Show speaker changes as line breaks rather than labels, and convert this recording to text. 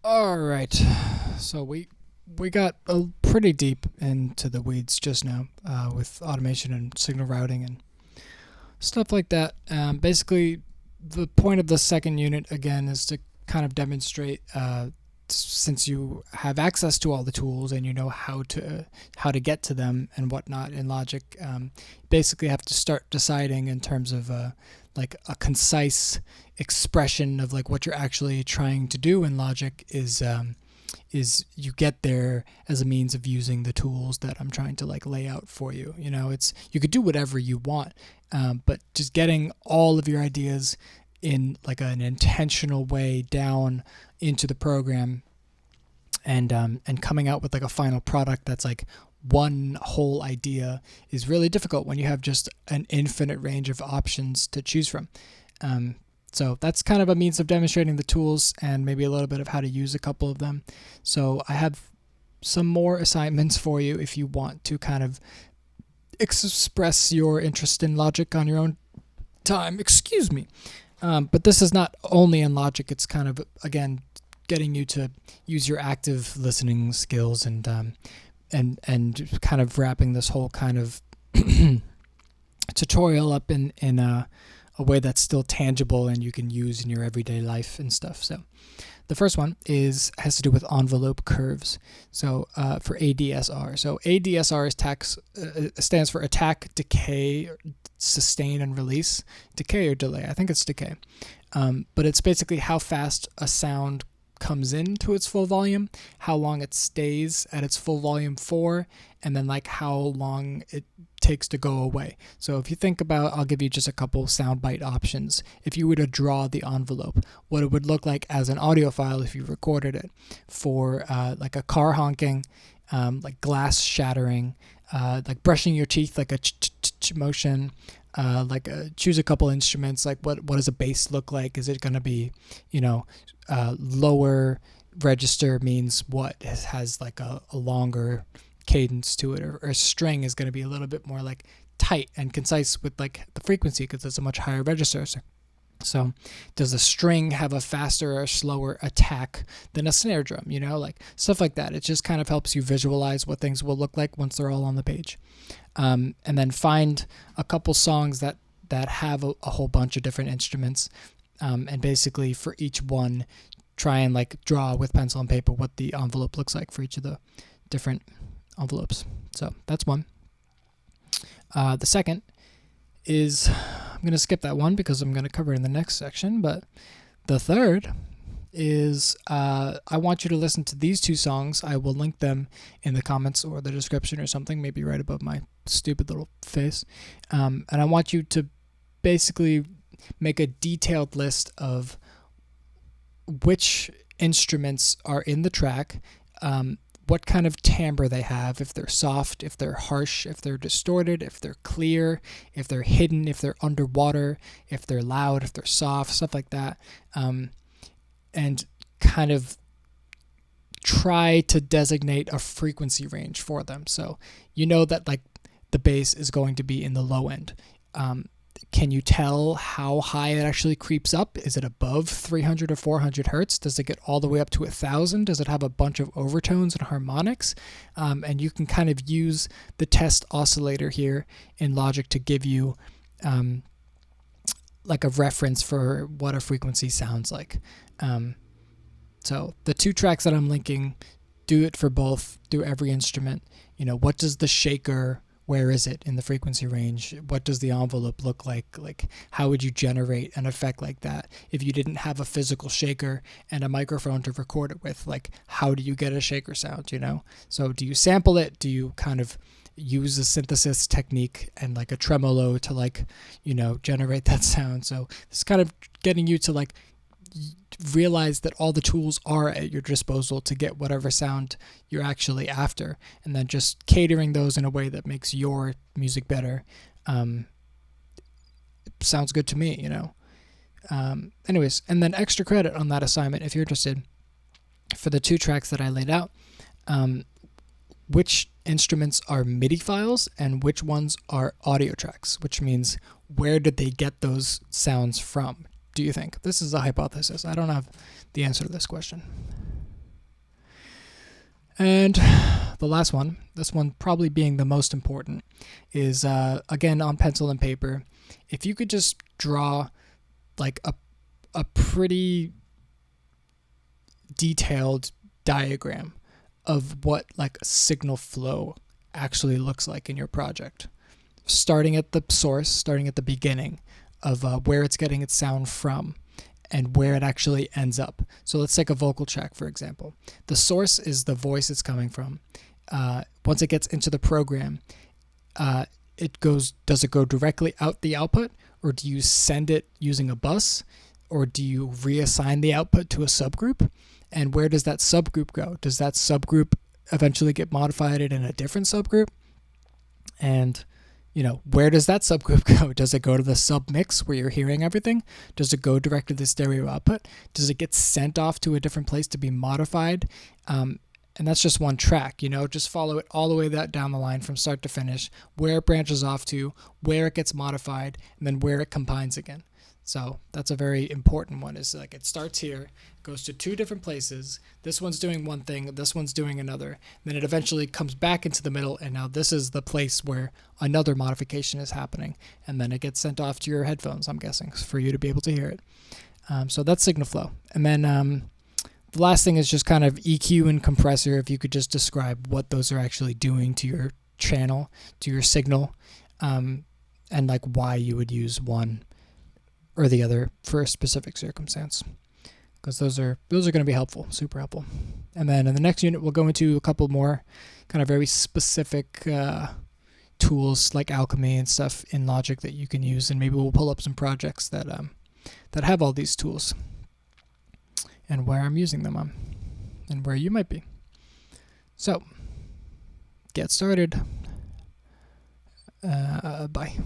All right. So we got pretty deep into the weeds just now with automation and signal routing and stuff like that. Basically, the point of the second unit again is to kind of demonstrate since you have access to all the tools and you know how to get to them and whatnot in Logic. Basically, have to start deciding in terms of like a concise expression of like what you're actually trying to do in Logic is you get there as a means of using the tools that I'm trying to like lay out for you. You know, it's you could do whatever you want, but just getting all of your ideas in like an intentional way down into the program and coming out with like a final product that's like one whole idea is really difficult when you have just an infinite range of options to choose from. So that's kind of a means of demonstrating the tools and maybe a little bit of how to use a couple of them. So I have some more assignments for you if you want to kind of express your interest in Logic on your own time. Excuse me. But this is not only in Logic. It's kind of, again, getting you to use your active listening skills and kind of wrapping this whole kind of tutorial up in a way that's still tangible and you can use in your everyday life and stuff. So the first one has to do with envelope curves. So for ADSR. So ADSR stands for attack, decay, sustain, and release. Decay or delay. I think it's decay. But it's basically how fast a sound comes into its full volume, how long it stays at its full volume for, and then like how long it takes to go away. So if you think about, I'll give you just a couple soundbite options. If you were to draw the envelope, what it would look like as an audio file if you recorded it for like a car honking, like glass shattering, like brushing your teeth, like a motion, choose a couple instruments, like what does a bass look like? Is it going to be, lower register means what? It has like a longer cadence to it, or a string is going to be a little bit more like tight and concise with like the frequency because it's a much higher register. So does a string have a faster or slower attack than a snare drum? Like stuff like that. It just kind of helps you visualize what things will look like once they're all on the page. And then find a couple songs that have a whole bunch of different instruments. And basically for each one, try and like draw with pencil and paper what the envelope looks like for each of the different envelopes. So that's one. The second is, I'm going to skip that one because I'm going to cover it in the next section. But the third is I want you to listen to these two songs. I will link them in the comments or the description or something, maybe right above my stupid little face. And I want you to basically make a detailed list of which instruments are in the track, what kind of timbre they have, if they're soft, if they're harsh, if they're distorted, if they're clear, if they're hidden, if they're underwater, if they're loud, if they're soft, stuff like that. And kind of try to designate a frequency range for them. So you know that like the bass is going to be in the low end. Can you tell how high it actually creeps up? Is it above 300 or 400 hertz? Does it get all the way up to 1,000? Does it have a bunch of overtones and harmonics? And you can kind of use the test oscillator here in Logic to give you like a reference for what a frequency sounds like. So the two tracks that I'm linking, do it for both, do every instrument. What does the shaker, where is it in the frequency range? What does the envelope look like? Like, how would you generate an effect like that if you didn't have a physical shaker and a microphone to record it with? Like, how do you get a shaker sound, So do you sample it? Do you kind of use a synthesis technique and like a tremolo to like, generate that sound? So it's kind of getting you to like realize that all the tools are at your disposal to get whatever sound you're actually after, and then just catering those in a way that makes your music better. Sounds good to me, anyways, and then extra credit on that assignment if you're interested. For the two tracks that I laid out, which instruments are MIDI files and which ones are audio tracks, which means where did they get those sounds from? Do you think? This is a hypothesis. I don't have the answer to this question. And the last one, this one probably being the most important, is again on pencil and paper. If you could just draw like a pretty detailed diagram of what like signal flow actually looks like in your project, starting at the source, starting at the beginning of where it's getting its sound from and where it actually ends up. So let's take a vocal track, for example. The source is the voice it's coming from. Once it gets into the program, does it go directly out the output, or do you send it using a bus, or do you reassign the output to a subgroup? And where does that subgroup go? Does that subgroup eventually get modified in a different subgroup? And where does that subgroup go? Does it go to the submix where you're hearing everything? Does it go direct to the stereo output? Does it get sent off to a different place to be modified? And that's just one track, just follow it all the way down the line from start to finish, where it branches off to, where it gets modified, and then where it combines again. So that's a very important one. Is like it starts here, goes to two different places. This one's doing one thing, this one's doing another. Then it eventually comes back into the middle, and now this is the place where another modification is happening. And then it gets sent off to your headphones, I'm guessing, for you to be able to hear it. So that's signal flow. And then the last thing is just kind of EQ and compressor. If you could just describe what those are actually doing to your channel, to your signal, and like why you would use one or the other for a specific circumstance, because those are going to be helpful, super helpful. And then in the next unit, we'll go into a couple more kind of very specific tools like alchemy and stuff in Logic that you can use, and maybe we'll pull up some projects that have all these tools and where I'm using them on, and where you might be. So, get started. Bye.